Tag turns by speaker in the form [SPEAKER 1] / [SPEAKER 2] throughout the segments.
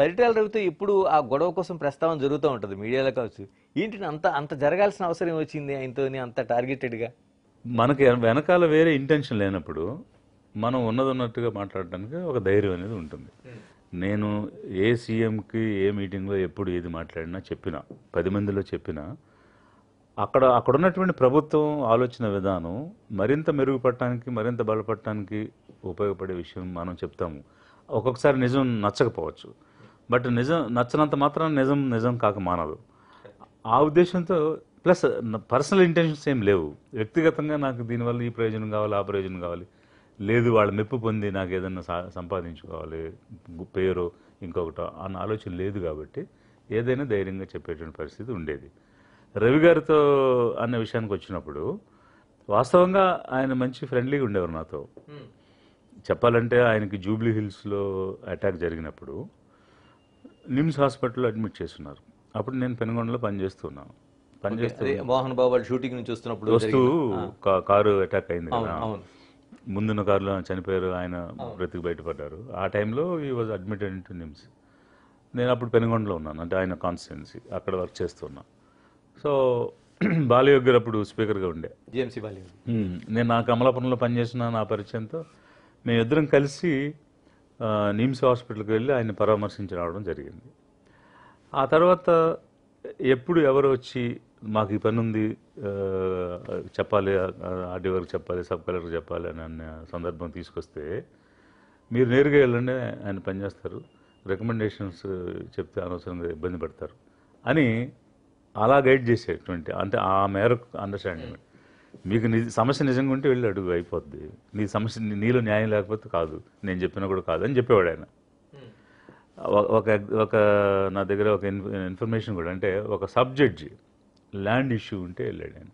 [SPEAKER 1] పరిటాల రవితో ఎప్పుడు ఆ గొడవ కోసం ప్రస్తావన జరుగుతూ ఉంటుంది మీడియాలో కావచ్చు. ఏంటి అంత అంత జరగాల్సిన అవసరం వచ్చింది ఆయనతోని అంత టార్గెటెడ్గా?
[SPEAKER 2] మనకి వెనకాల వేరే ఇంటెన్షన్ లేనప్పుడు మనం ఉన్నట్టుగా మాట్లాడడానికి ఒక ధైర్యం అనేది ఉంటుంది. నేను ఏ సీఎంకి ఏ మీటింగ్లో ఎప్పుడు ఏది మాట్లాడినా చెప్పినా 10 మందిలో చెప్పినా అక్కడ ఉన్నటువంటి ప్రభుత్వం ఆలోచన విధానం మరింత మెరుగుపడటానికి మరింత బలపడటానికి ఉపయోగపడే విషయం మనం చెప్తాము. ఒక్కొక్కసారి నిజం నచ్చకపోవచ్చు, బట్ నిజం నచ్చనంత మాత్రం నిజం కాక మానదు. ఆ ఉద్దేశంతో ప్లస్ పర్సనల్ ఇంటెన్షన్స్ ఏం లేవు. వ్యక్తిగతంగా నాకు దీనివల్ల ఈ ప్రయోజనం కావాలి, ఆ ప్రయోజనం కావాలి లేదు, వాళ్ళ మెప్పు పొంది నాకు ఏదన్నా సంపాదించుకోవాలి, పేరు ఇంకొకటో అన్న ఆలోచన లేదు. కాబట్టి ఏదైనా ధైర్యంగా చెప్పేటువంటి పరిస్థితి ఉండేది. రవి గారితో అన్న విషయానికి వచ్చినప్పుడు వాస్తవంగా ఆయన మంచి ఫ్రెండ్లీగా ఉండేవారు నాతో. చెప్పాలంటే ఆయనకి జూబ్లీ హిల్స్లో అటాక్ జరిగినప్పుడు నిమ్స్ హాస్పిటల్లో అడ్మిట్ చేస్తున్నారు. అప్పుడు నేను పెనుగొండలో పనిచేస్తున్నాను.
[SPEAKER 1] మోహన్ బాబు వాళ్ళు షూటింగ్ నుంచి
[SPEAKER 2] వస్తూ కారు అటాక్ అయింది కదా, ముందున్న కారులో చనిపోయారు, ఆయన బ్రతికి బయటపడ్డారు. ఆ టైంలో ఈ was admitted in to NIMS. నేను అప్పుడు పెనుగొండలో ఉన్నాను, అంటే ఆయన కాన్స్టిట్యున్సీ, అక్కడ వర్క్ చేస్తున్నా. సో బాలయోగ్ గారు అప్పుడు స్పీకర్గా ఉండే,
[SPEAKER 1] జిఎంసీ బాలయోగ్.
[SPEAKER 2] నేను నా కమలాపురంలో పనిచేస్తున్నాను. ఆ పరిచయంతో మేమిద్దరం కలిసి నిమ్స్ హాస్పిటల్కి వెళ్ళి ఆయన పరామర్శించి రావడం జరిగింది. ఆ తర్వాత ఎప్పుడు ఎవరు వచ్చి మాకు ఈ పని ఉంది చెప్పాలి, ఆర్డీఓకి చెప్పాలి, సబ్ కలెక్టర్ చెప్పాలి అని అన్న సందర్భం తీసుకొస్తే మీరు నేరుగా వెళ్ళండి, ఆయన పనిచేస్తారు, రికమెండేషన్స్ చెప్తే అనవసరంగా ఇబ్బంది పడతారు అని అలా గైడ్ చేసేటువంటి, అంటే ఆ మేరకు అండర్స్టాండింగ్. మీకు సమస్య నిజంగా ఉంటే వెళ్ళి అడుగు, అయిపోద్ది. నీ సమస్య నీలో న్యాయం లేకపోతే కాదు, నేను చెప్పినా కూడా కాదు అని చెప్పేవాడు ఆయన. ఒక నా దగ్గర ఒక ఇన్ఫర్మేషన్ కూడా, అంటే ఒక సబ్ జడ్జి ల్యాండ్ ఇష్యూ ఉంటే వెళ్ళాడు ఆయన.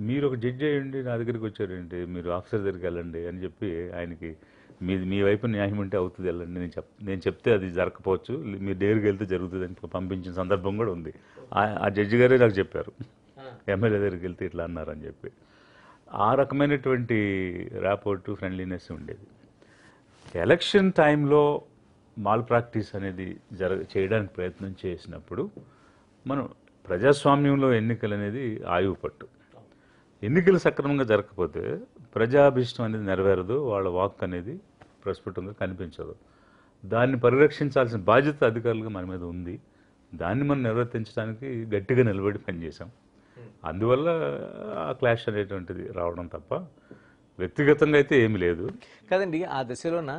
[SPEAKER 2] మీరు ఒక జడ్జి అయ్యండి నా దగ్గరికి వచ్చారండి, మీరు ఆఫీసర్ దగ్గరికి వెళ్ళండి అని చెప్పి ఆయనకి మీ వైపు న్యాయం ఉంటే అవుతుంది, వెళ్ళండి, నేను చెప్తే అది జరగకపోవచ్చు, మీరు డేరుగా వెళ్తే జరుగుతుంది అని పంపించిన సందర్భం కూడా ఉంది. ఆ జడ్జి గారే నాకు చెప్పారు, ఎమ్మెల్యే దగ్గరికి వెళ్తే ఇట్లా అన్నారని చెప్పి. ఆ రకమైనటువంటి ర్యాపోర్టు, ఫ్రెండ్లీనెస్ ఉండేది. ఎలక్షన్ టైంలో మాల్ ప్రాక్టీస్ అనేది చేయడానికి ప్రయత్నం చేసినప్పుడు మనం ప్రజాస్వామ్యంలో ఎన్నికలు అనేది ఆయువు పట్టు. ఎన్నికలు సక్రమంగా జరగకపోతే ప్రజాభిష్టం అనేది నెరవేరదు, వాళ్ళ వాక్ అనేది ప్రస్ఫుటంగా కనిపించదు. దాన్ని పరిరక్షించాల్సిన బాధ్యత అధికారులుగా మన మీద ఉంది. దాన్ని మనం నిర్వర్తించడానికి గట్టిగా నిలబడి పనిచేసాం. అందువల్ల ఆ క్లాష్ అనేటువంటిది రావడం తప్ప వ్యక్తిగతంగా అయితే ఏమీ లేదు
[SPEAKER 1] కదండి. ఆ దశలోన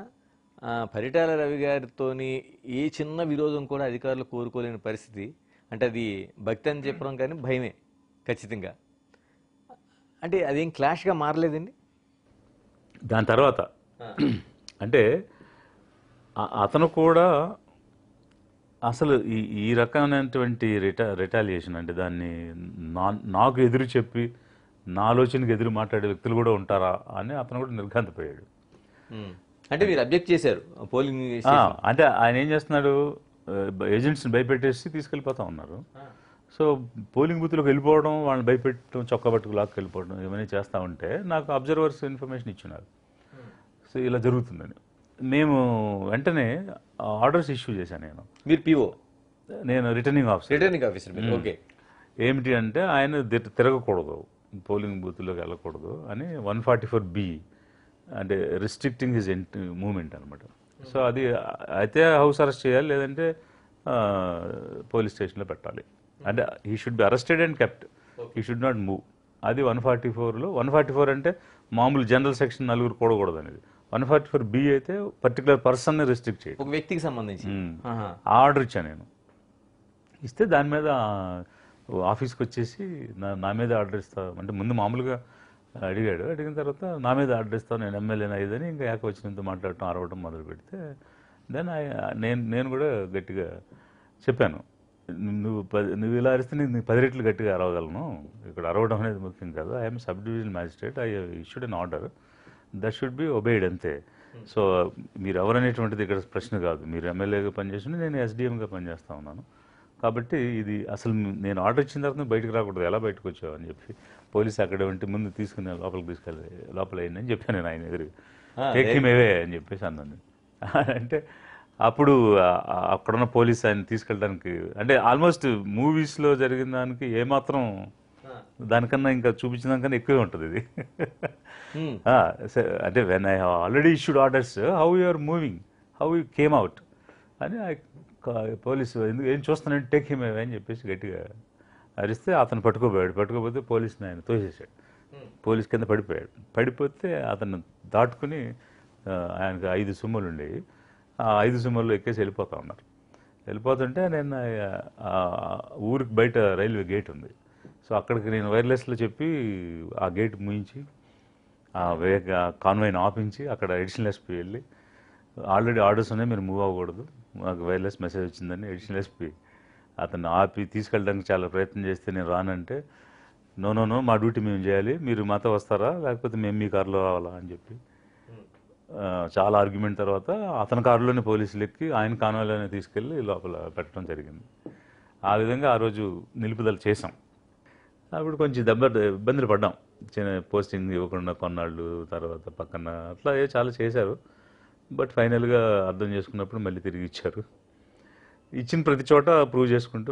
[SPEAKER 1] పరిటాల రవి గారితోని ఏ చిన్న విరోధం కూడా అధికారులు కోరుకోలేని పరిస్థితి. అంటే అది భక్తి అని చెప్పడం కానీ భయమే ఖచ్చితంగా. అంటే అదేం క్లాష్గా మారలేదండి
[SPEAKER 2] దాని తర్వాత. అంటే అతను కూడా అసలు ఈ రకమైనటువంటి రిటాలియేషన్, అంటే దాన్ని నాకు ఎదురు చెప్పి నా ఆలోచనకి ఎదురు మాట్లాడే వ్యక్తులు కూడా ఉంటారా అని అతను కూడా నిర్ఘాంతపోయాడు.
[SPEAKER 1] అంటే మీరు అబ్జెక్ట్ చేశారు పోలింగ్.
[SPEAKER 2] అంటే ఆయన ఏం చేస్తున్నాడు, ఏజెంట్స్ని భయపెట్టేసి తీసుకెళ్ళిపోతా ఉన్నారు. సో పోలింగ్ బూత్లోకి వెళ్ళిపోవడం, వాళ్ళని భయపెట్టడం, చొక్కా పట్టుకు లాక్కి వెళ్ళిపోవడం ఇవన్నీ చేస్తూ ఉంటే నాకు అబ్జర్వర్స్ ఇన్ఫర్మేషన్ ఇచ్చినారు, సో ఇలా జరుగుతుందని. మేము వెంటనే ఆర్డర్స్ ఇష్యూ చేశాను. నేను
[SPEAKER 1] పిఓ,
[SPEAKER 2] నేను రిటర్నింగ్ ఆఫీసర్.
[SPEAKER 1] ఓకే.
[SPEAKER 2] ఏమిటి అంటే ఆయన తిరగకూడదు, పోలింగ్ బూత్లోకి వెళ్ళకూడదు అని 144B, అంటే రిస్ట్రిక్టింగ్ హిజ్ మూమెంట్ అనమాట. సో అది అయితే హౌస్ అరెస్ట్ చేయాలి, లేదంటే పోలీస్ స్టేషన్లో పెట్టాలి. అంటే he should be arrested and kept, he should not move. అది 144లో 144 అంటే మామూలు జనరల్ సెక్షన్ నలుగురు కూడకూడదు అనేది. 144B అయితే పర్టికులర్ పర్సన్ని రిస్ట్రిక్ట్ చేయడం,
[SPEAKER 1] ఒక వ్యక్తికి సంబంధించి.
[SPEAKER 2] ఆర్డర్ ఇచ్చా నేను. ఇస్తే దాని మీద ఆఫీస్కి వచ్చేసి నా మీద ఆర్డర్ ఇస్తాను అంటే, ముందు మామూలుగా అడిగిన తర్వాత నా మీద ఆర్డర్ ఇస్తాను, నేను ఎమ్మెల్యేని అయ్యేదని ఇంకా ఏకవచనంతో మాట్లాడటం, అరవడం మొదలు పెడితే దెన్ నేను కూడా గట్టిగా చెప్పాను, నువ్వు ఇలా అరిస్తే నేను 10 రెట్లు గట్టిగా అరవగలను, ఇక్కడ అరవడం అనేది ముఖ్యం కాదు. I'm sub divisional magistrate, I issued an order, that should be obeyed అంతే. సో మీరు ఎవరనేటువంటిది ఇక్కడ ప్రశ్న కాదు, మీరు ఎమ్మెల్యేగా పనిచేసి నేను ఎస్డిఎంగా పనిచేస్తూ ఉన్నాను, కాబట్టి ఇది అసలు నేను ఆర్డర్ ఇచ్చిన తర్వాత బయటకు రాకూడదు, ఎలా బయటకు వచ్చావు అని చెప్పి పోలీసు అక్కడ ఉంటే ముందు తీసుకుని లోపలికి తీసుకెళ్ళి లోపల అయిందని చెప్పాను నేను ఆయన ఎదురు. టేక్ హిమ్ అవే అని చెప్పేసి అన్నాను. అంటే అప్పుడు అక్కడున్న పోలీస్ ఆయన తీసుకెళ్ళడానికి అంటే ఆల్మోస్ట్ మూవీస్లో జరిగిన దానికి ఏమాత్రం దానికన్నా ఇంకా చూపించిన దానికన్నా ఎక్కువే ఉంటుంది ఇది. అంటే when I already issued orders how you are moving, how you came out అని పోలీసు ఎందుకు ఏం చూస్తానంటే టేక్ హిమ్ అవే అని చెప్పేసి గట్టిగా అరిస్తే అతను పట్టుకోపోతే పోలీసుని ఆయన తోసేసాడు. పోలీస్ కింద పడిపోతే అతను దాటుకుని ఆయనకు 5 సుమ్ములు ఉండేవి. ఆ 5 సుమ్ముల్లో ఎక్కేసి వెళ్ళిపోతా ఉన్నారు. వెళ్ళిపోతుంటే నేను ఊరికి బయట రైల్వే గేట్ ఉంది. సో అక్కడికి నేను వైర్లెస్లో చెప్పి ఆ గేట్ మూయించి కాన్వాయ్ని ఆపించి అక్కడ అడిషనల్ ఎస్పీ వెళ్ళి ఆల్రెడీ ఆర్డర్స్ ఉన్నాయి, మీరు మూవ్ అవ్వకూడదు, మాకు వైర్లెస్ మెసేజ్ వచ్చిందని అడిషనల్ ఎస్పీ అతను ఆపి తీసుకెళ్ళడానికి చాలా ప్రయత్నం చేస్తే నేను రానంటే నో మా డ్యూటీ మేము చేయాలి, మీరు మాతో వస్తారా లేకపోతే మేము మీ కారులో రావాలా అని చెప్పి చాలా ఆర్గ్యుమెంట్ తర్వాత అతని కారులోనే పోలీసులు ఎక్కి ఆయన కాన్వాయ్లోనే తీసుకెళ్ళి లోపల పెట్టడం జరిగింది. ఆ విధంగా ఆ రోజు నిలుపుదల చేసాం. అప్పుడు కొంచెం ఇబ్బందులు పడ్డాం, చిన్న పోస్టింగ్ ఇవ్వకుండా కొన్నాళ్ళు, తర్వాత పక్కన అట్లా చాలా చేశారు. బట్ ఫైనల్గా అర్థం చేసుకున్నప్పుడు మళ్ళీ తిరిగి ఇచ్చారు. ఇచ్చిన ప్రతి చోట ప్రూవ్ చేసుకుంటూ